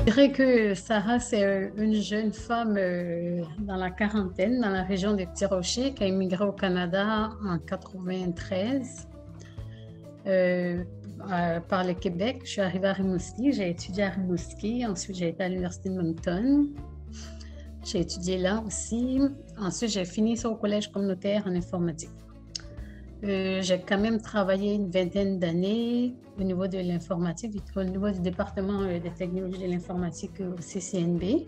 Je dirais que Sarah, c'est une jeune femme dans la quarantaine, dans la région des Petits-Rochers, qui a immigré au Canada en 93 euh, par le Québec. Je suis arrivée à Rimouski, j'ai étudié à Rimouski, ensuite j'ai été à l'Université de Moncton. J'ai étudié là aussi. Ensuite, j'ai fini ça au collège communautaire en informatique. J'ai quand même travaillé une vingtaine d'années au niveau de l'informatique, au niveau du département des technologies de l'informatique au CCNB.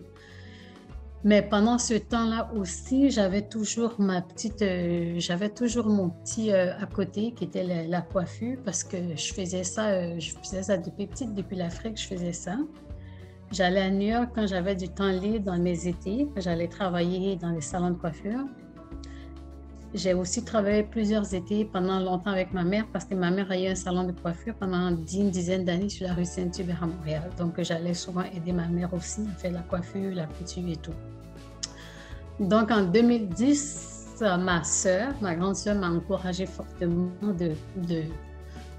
Mais pendant ce temps-là aussi, j'avais toujours mon petit à côté qui était la coiffure parce que je faisais ça depuis petite, depuis l'Afrique, je faisais ça. J'allais à New York quand j'avais du temps libre dans mes étés. J'allais travailler dans les salons de coiffure. J'ai aussi travaillé plusieurs étés pendant longtemps avec ma mère parce que ma mère a eu un salon de coiffure pendant une dizaine d'années sur la rue Saint-Hubert à Montréal. Donc, j'allais souvent aider ma mère aussi à faire la coiffure, la couture et tout. Donc, en 2010, ma grande sœur m'a encouragée fortement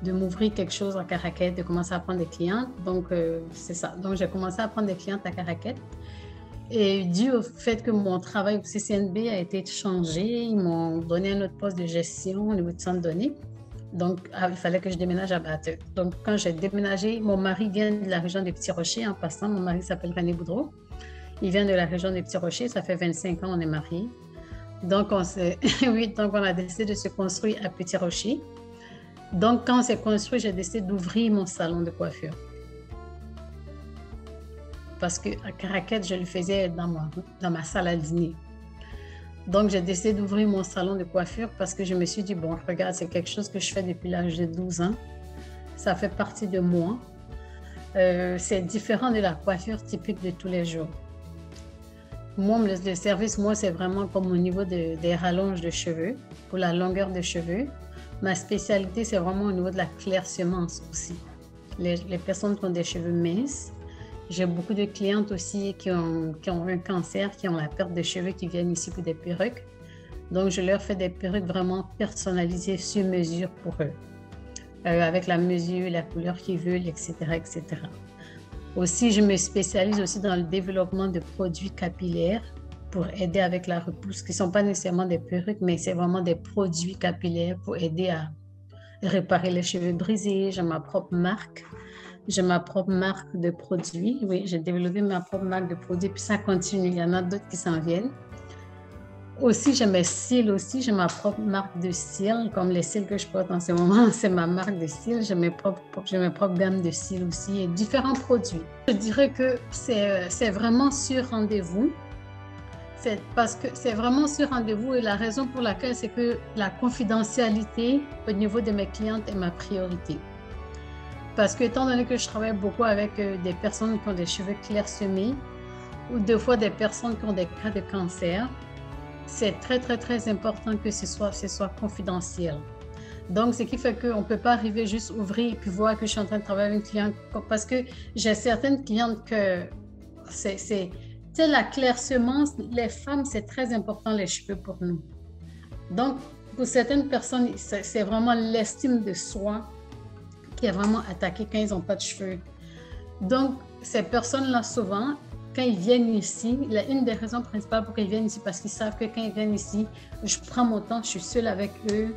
de m'ouvrir quelque chose à Caraquet, de commencer à prendre des clientes. Donc, c'est ça. Donc, j'ai commencé à prendre des clientes à Caraquet. Et dû au fait que mon travail au CCNB a été changé, ils m'ont donné un autre poste de gestion au niveau du centre de données. Donc, il fallait que je déménage à Batteux. Donc, quand j'ai déménagé, mon mari vient de la région des Petits-Rochers. En passant, mon mari s'appelle René Boudreau. Il vient de la région des Petits-Rochers. Ça fait 25 ans qu'on est mariés. Donc, oui, donc on a décidé de se construire à Petits-Rochers. Donc, quand on s'est construit, j'ai décidé d'ouvrir mon salon de coiffure. Parce qu'à Caraquet, je le faisais dans ma salle à dîner. Donc, j'ai décidé d'ouvrir mon salon de coiffure parce que je me suis dit, bon, regarde, c'est quelque chose que je fais depuis l'âge de 12 ans. Ça fait partie de moi. C'est différent de la coiffure typique de tous les jours. Moi, le service, moi, c'est vraiment comme au niveau des rallonges de cheveux, pour la longueur de cheveux. Ma spécialité, c'est vraiment au niveau de la clairsemence aussi. Les personnes qui ont des cheveux minces. J'ai beaucoup de clientes aussi qui ont un cancer, qui ont la perte de cheveux, qui viennent ici pour des perruques. Donc, je leur fais des perruques vraiment personnalisées sur mesure pour eux, avec la mesure, la couleur qu'ils veulent, etc., etc. Aussi, je me spécialise aussi dans le développement de produits capillaires pour aider avec la repousse, qui ne sont pas nécessairement des perruques, mais c'est vraiment des produits capillaires pour aider à réparer les cheveux brisés. J'ai ma propre marque. J'ai ma propre marque de produits. Oui, j'ai développé ma propre marque de produits, puis ça continue. Il y en a d'autres qui s'en viennent. Aussi, j'ai mes cils aussi. J'ai ma propre marque de cils, comme les cils que je porte en ce moment. C'est ma marque de cils. J'ai mes propres gammes de cils aussi et différents produits. Je dirais que c'est vraiment sur rendez-vous. C'est parce que c'est vraiment sur rendez-vous et la raison pour laquelle c'est que la confidentialité au niveau de mes clientes est ma priorité. Parce que étant donné que je travaille beaucoup avec des personnes qui ont des cheveux clairsemés ou des fois des personnes qui ont des cas de cancer, c'est très, très, très important que ce soit confidentiel. Donc, ce qui fait qu'on ne peut pas arriver juste ouvrir et puis voir que je suis en train de travailler avec une cliente. Parce que j'ai certaines clientes que tu sais, la clairsemence, les femmes, c'est très important les cheveux pour nous. Donc, pour certaines personnes, c'est vraiment l'estime de soi qui est vraiment attaqué quand ils n'ont pas de cheveux. Donc, ces personnes-là, souvent, quand ils viennent ici, une des raisons principales pour qu'ils viennent ici, parce qu'ils savent que quand ils viennent ici, je prends mon temps, je suis seule avec eux.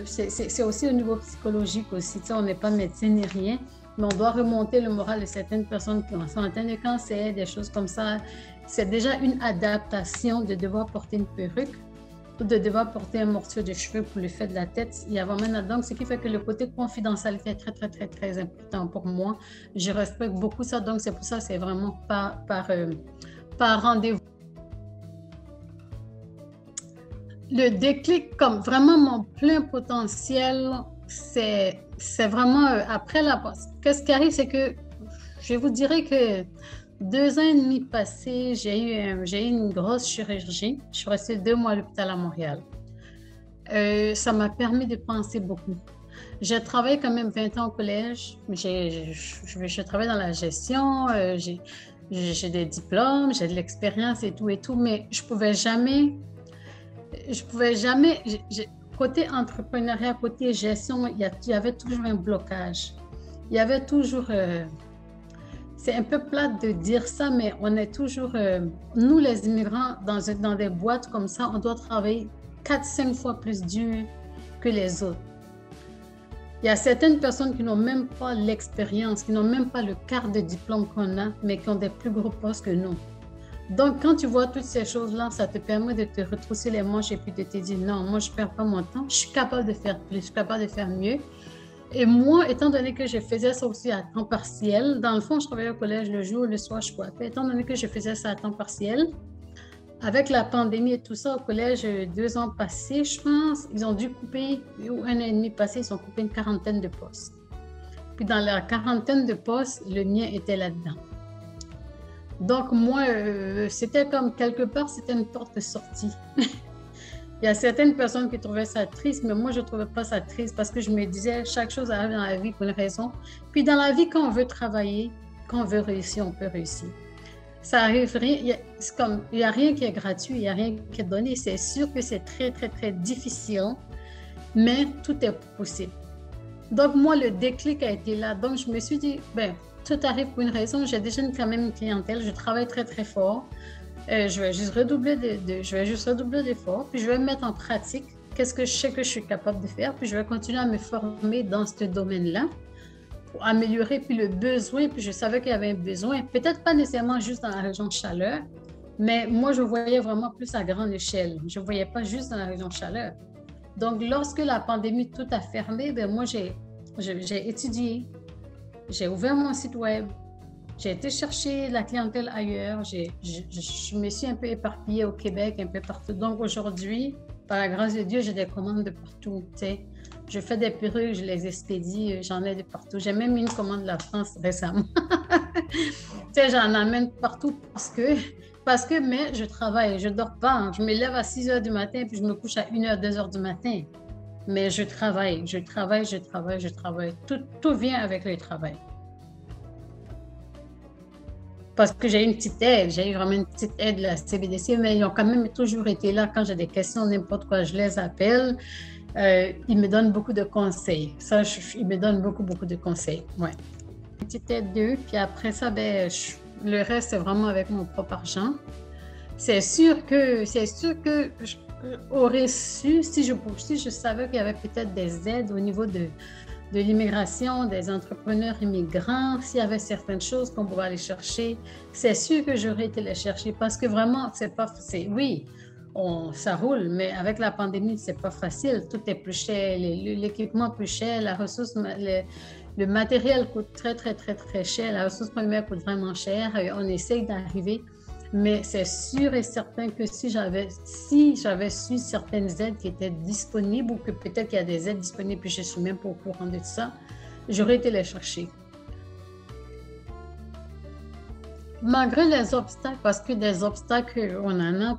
C'est aussi au niveau psychologique aussi. Tu sais, on n'est pas médecin ni rien, mais on doit remonter le moral de certaines personnes qui sont atteintes de cancer, des choses comme ça. C'est déjà une adaptation de devoir porter une perruque, de devoir porter un morceau de cheveux pour le fait de la tête. Il y a vraiment donc ce qui fait que le côté confidentialité est très, très, très, très important pour moi. Je respecte beaucoup ça, donc c'est pour ça que c'est vraiment par rendez-vous. Le déclic, comme vraiment mon plein potentiel, c'est vraiment après la pause. Qu'est-ce qui arrive, c'est que je vous dirais que 2 ans et demi passés, j'ai eu une grosse chirurgie. Je suis restée 2 mois à l'hôpital à Montréal. Ça m'a permis de penser beaucoup. J'ai travaillé quand même 20 ans au collège. Je travaille dans la gestion, j'ai des diplômes, j'ai de l'expérience et tout, mais je pouvais jamais, côté entrepreneuriat, côté gestion, il y avait toujours un blocage. Il y avait toujours... c'est un peu plate de dire ça, mais on est toujours, nous les immigrants, dans des boîtes comme ça, on doit travailler 4-5 fois plus dur que les autres. Il y a certaines personnes qui n'ont même pas l'expérience, qui n'ont même pas le quart de diplôme qu'on a, mais qui ont des plus gros postes que nous. Donc, quand tu vois toutes ces choses-là, ça te permet de te retrousser les manches et puis de te dire, non, moi, je ne perds pas mon temps, je suis capable de faire plus, je suis capable de faire mieux. Et moi, étant donné que je faisais ça aussi à temps partiel, dans le fond, je travaillais au collège le jour, le soir, je coiffais. Étant donné que je faisais ça à temps partiel, avec la pandémie et tout ça, au collège, 2 ans passés, je pense, ils ont dû couper, ou 1 an et demi passé, ils ont coupé une quarantaine de postes. Puis dans la quarantaine de postes, le mien était là-dedans. Donc moi, c'était comme quelque part, c'était une porte de sortie. Il y a certaines personnes qui trouvaient ça triste, mais moi, je ne trouvais pas ça triste parce que je me disais, chaque chose arrive dans la vie pour une raison. Puis dans la vie, quand on veut travailler, quand on veut réussir, on peut réussir. Ça arrive, c'est comme, il n'y a rien qui est gratuit, il n'y a rien qui est donné. C'est sûr que c'est très, très, très difficile, mais tout est possible. Donc moi, le déclic a été là. Donc je me suis dit, ben, tout arrive pour une raison. J'ai déjà quand même une clientèle, je travaille très, très fort. Je vais juste redoubler d'efforts, puis je vais mettre en pratique qu'est-ce que je sais que je suis capable de faire, puis je vais continuer à me former dans ce domaine-là pour améliorer. Puis le besoin, puis je savais qu'il y avait un besoin, peut-être pas nécessairement juste dans la région de Chaleur, mais moi, je voyais vraiment plus à grande échelle. Je ne voyais pas juste dans la région de Chaleur. Donc, lorsque la pandémie tout a fermé, ben moi, j'ai étudié, j'ai ouvert mon site web, j'ai été chercher la clientèle ailleurs. Je me suis un peu éparpillée au Québec, un peu partout. Donc aujourd'hui, par la grâce de Dieu, j'ai des commandes de partout. Tu sais. Je fais des perruques, je les expédie, j'en ai de partout. J'ai même eu une commande de la France récemment. Tu sais, j'en amène partout mais je travaille, je ne dors pas. Je me lève à 6 heures du matin puis je me couche à 1 heure, 2 heures du matin. Mais je travaille. Tout vient avec le travail. Parce que j'ai une petite aide, j'ai eu vraiment une petite aide de la CBDC, mais ils ont quand même toujours été là quand j'ai des questions, n'importe quoi, je les appelle. Ils me donnent beaucoup de conseils. Ils me donnent beaucoup, beaucoup de conseils. Ouais. Une petite aide d'eux, puis après ça, ben, le reste, c'est vraiment avec mon propre argent. C'est sûr que j'aurais su, si je savais qu'il y avait peut-être des aides au niveau de l'immigration, des entrepreneurs immigrants, s'il y avait certaines choses qu'on pouvait aller chercher, c'est sûr que j'aurais été les chercher parce que vraiment, oui, ça roule, mais avec la pandémie, c'est pas facile. Tout est plus cher, l'équipement plus cher, la ressource, le matériel coûte très, très, très, très cher, la ressource première coûte vraiment cher. On essaye d'arriver. Mais c'est sûr et certain que si j'avais su certaines aides qui étaient disponibles ou que peut-être qu'il y a des aides disponibles et je ne suis même pas au courant de ça, j'aurais été les chercher. Malgré les obstacles, parce que des obstacles, on en a,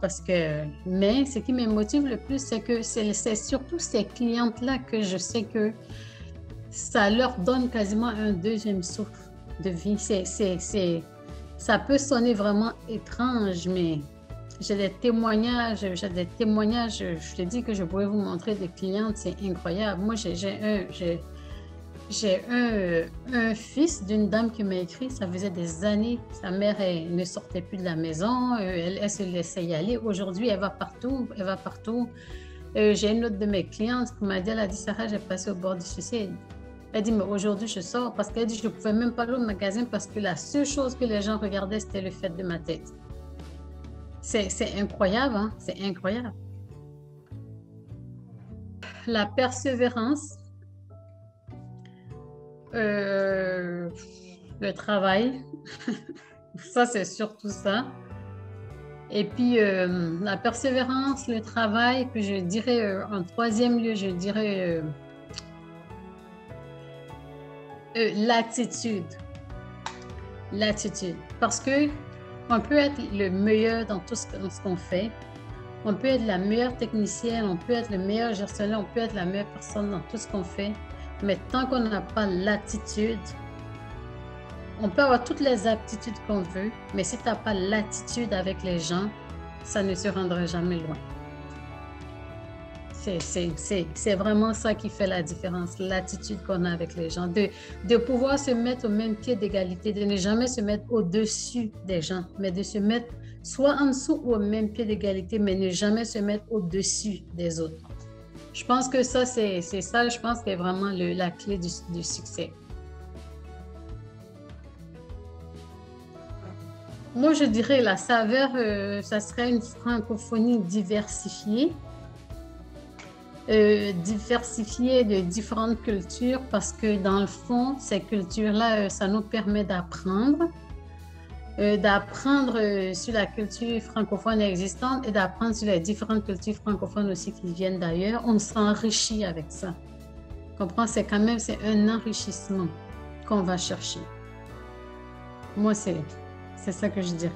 mais ce qui me motive le plus, c'est que c'est surtout ces clientes-là que je sais que ça leur donne quasiment un deuxième souffle de vie. Ça peut sonner vraiment étrange, mais j'ai des témoignages, je te dis que je pourrais vous montrer des clientes, c'est incroyable. Moi, j'ai un fils d'une dame qui m'a écrit, ça faisait des années, sa mère ne sortait plus de la maison, elle se laissait y aller. Aujourd'hui, elle va partout. J'ai une autre de mes clientes qui m'a dit, elle a dit, Sarah, j'ai passé au bord du suicide. Elle dit, mais aujourd'hui, je sors parce qu'elle dit, je ne pouvais même pas aller au magasin parce que la seule chose que les gens regardaient, c'était le fait de ma tête. C'est incroyable, hein? C'est incroyable. La persévérance, le travail, ça, c'est surtout ça. Et puis, la persévérance, le travail, puis je dirais, en troisième lieu, je dirais... l'attitude. Parce que on peut être le meilleur dans tout ce qu'on fait. On peut être la meilleure technicienne, on peut être le meilleur gestionnaire, on peut être la meilleure personne dans tout ce qu'on fait. Mais tant qu'on n'a pas l'attitude, on peut avoir toutes les aptitudes qu'on veut, mais si tu n'as pas l'attitude avec les gens, ça ne se rendra jamais loin. C'est vraiment ça qui fait la différence, l'attitude qu'on a avec les gens, de pouvoir se mettre au même pied d'égalité, de ne jamais se mettre au-dessus des gens, mais de se mettre soit en dessous ou au même pied d'égalité, mais ne jamais se mettre au-dessus des autres. Je pense que ça, c'est ça, je pense, que est vraiment la clé du succès. Moi, je dirais la saveur, ça serait une francophonie diversifiée, diversifiée de différentes cultures, parce que dans le fond, ces cultures-là, ça nous permet d'apprendre sur la culture francophone existante et d'apprendre sur les différentes cultures francophones aussi qui viennent d'ailleurs. On s'enrichit avec ça. Comprends? C'est quand même, c'est un enrichissement qu'on va chercher. Moi, c'est ça que je dirais.